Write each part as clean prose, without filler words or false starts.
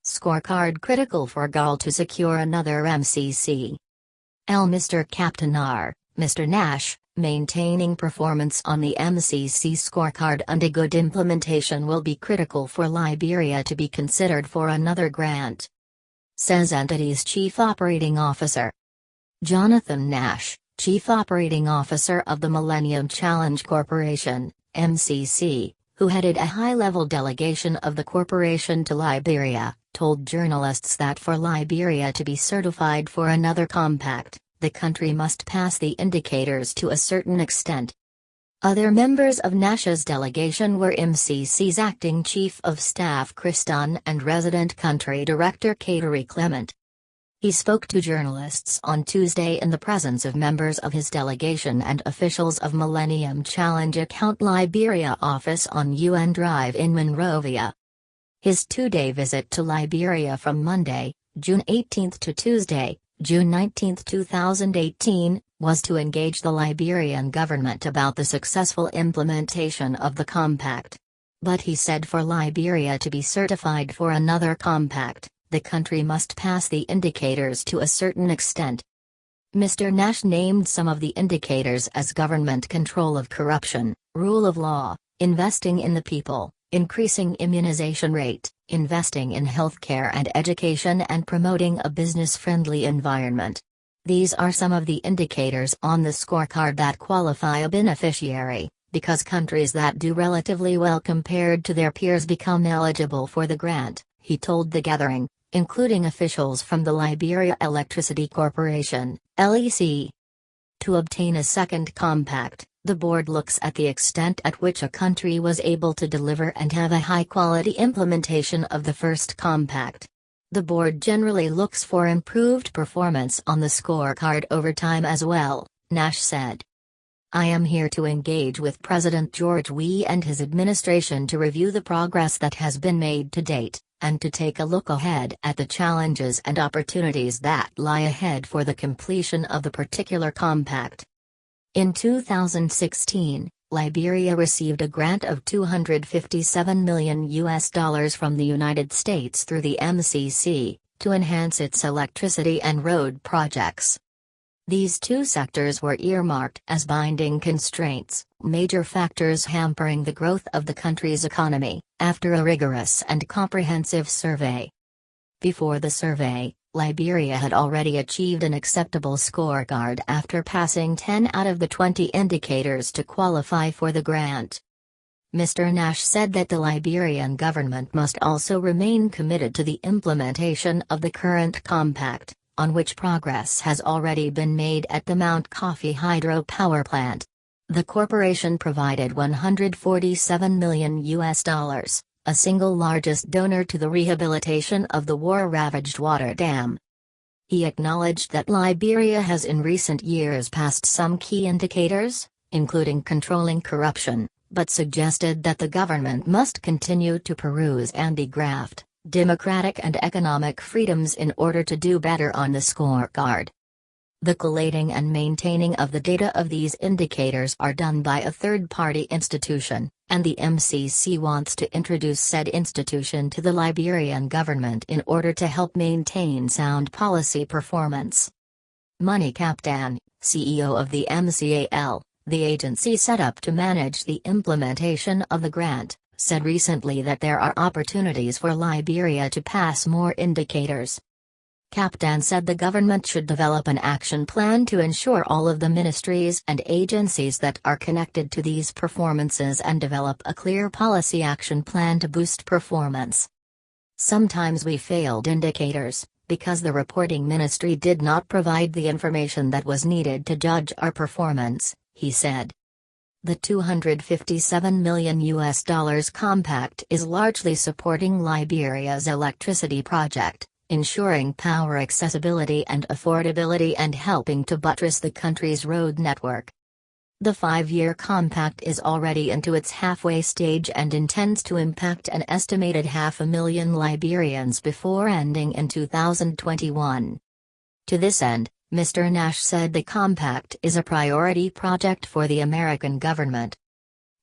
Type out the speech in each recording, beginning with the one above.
Scorecard Critical for GoL to secure another MCC. Mr. Captain R, Mr. Nash, maintaining performance on the MCC scorecard under good implementation will be critical for Liberia to be considered for another grant, says entity's Chief Operating Officer. Jonathan Nash, Chief Operating Officer of the Millennium Challenge Corporation, MCC, who headed a high-level delegation of the corporation to Liberia, told journalists that for Liberia to be certified for another compact, the country must pass the indicators to a certain extent. Other members of Nash's delegation were MCC's Acting Chief of Staff Chris Dunn and Resident Country Director Kateri Clement. He spoke to journalists on Tuesday in the presence of members of his delegation and officials of Millennium Challenge Account Liberia office on UN Drive in Monrovia. His two-day visit to Liberia from Monday, June 18 to Tuesday, June 19, 2018, was to engage the Liberian government about the successful implementation of the compact. But he said for Liberia to be certified for another compact, the country must pass the indicators to a certain extent. Mr. Nash named some of the indicators as government control of corruption, rule of law, investing in the people, increasing immunization rate, investing in healthcare and education, and promoting a business-friendly environment. These are some of the indicators on the scorecard that qualify a beneficiary, because countries that do relatively well compared to their peers become eligible for the grant, he told the gathering, including officials from the Liberia Electricity Corporation, LEC. To obtain a second compact, the board looks at the extent at which a country was able to deliver and have a high-quality implementation of the first compact. The board generally looks for improved performance on the scorecard over time as well, Nash said. I am here to engage with President George Weah and his administration to review the progress that has been made to date, and to take a look ahead at the challenges and opportunities that lie ahead for the completion of the particular compact. In 2016, Liberia received a grant of $257 million from the United States through the MCC, to enhance its electricity and road projects. These two sectors were earmarked as binding constraints, major factors hampering the growth of the country's economy, after a rigorous and comprehensive survey. Before the survey, Liberia had already achieved an acceptable scorecard after passing 10 out of the 20 indicators to qualify for the grant. Mr. Nash said that the Liberian government must also remain committed to the implementation of the current compact, on which progress has already been made at the Mount Coffee Hydro Power Plant. The corporation provided $147 million, a single largest donor to the rehabilitation of the war-ravaged water dam. He acknowledged that Liberia has in recent years passed some key indicators, including controlling corruption, but suggested that the government must continue to peruse anti-graft, democratic and economic freedoms in order to do better on the scorecard. The collating and maintaining of the data of these indicators are done by a third-party institution, and the MCC wants to introduce said institution to the Liberian government in order to help maintain sound policy performance. Money Captain, CEO of the MCAL, the agency set up to manage the implementation of the grant, said recently that there are opportunities for Liberia to pass more indicators. Captain said the government should develop an action plan to ensure all of the ministries and agencies that are connected to these performances and develop a clear policy action plan to boost performance. Sometimes we failed indicators, because the reporting ministry did not provide the information that was needed to judge our performance, he said. The $257 million compact is largely supporting Liberia's electricity project, ensuring power accessibility and affordability and helping to buttress the country's road network. The 5-year compact is already into its halfway stage and intends to impact an estimated 500,000 Liberians before ending in 2021. To this end, Mr. Nash said the compact is a priority project for the American government.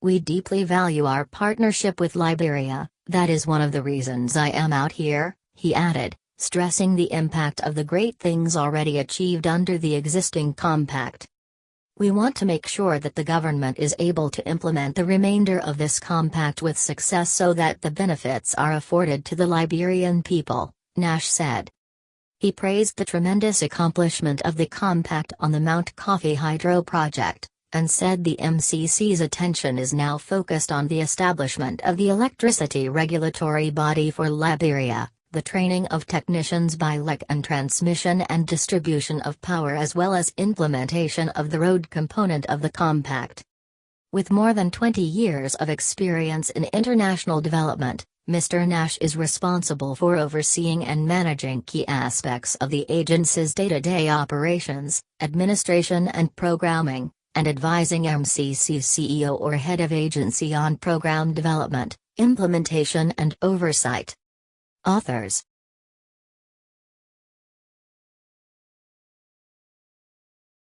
We deeply value our partnership with Liberia, that is one of the reasons I am out here, he added, stressing the impact of the great things already achieved under the existing compact. We want to make sure that the government is able to implement the remainder of this compact with success so that the benefits are afforded to the Liberian people, Nash said. He praised the tremendous accomplishment of the compact on the Mount Coffee Hydro project, and said the MCC's attention is now focused on the establishment of the electricity regulatory body for Liberia, the training of technicians by LEC and transmission and distribution of power, as well as implementation of the road component of the compact. With more than 20 years of experience in international development, Mr. Nash is responsible for overseeing and managing key aspects of the agency's day-to-day operations, administration and programming, and advising MCC CEO or head of agency on program development, implementation and oversight. Authors: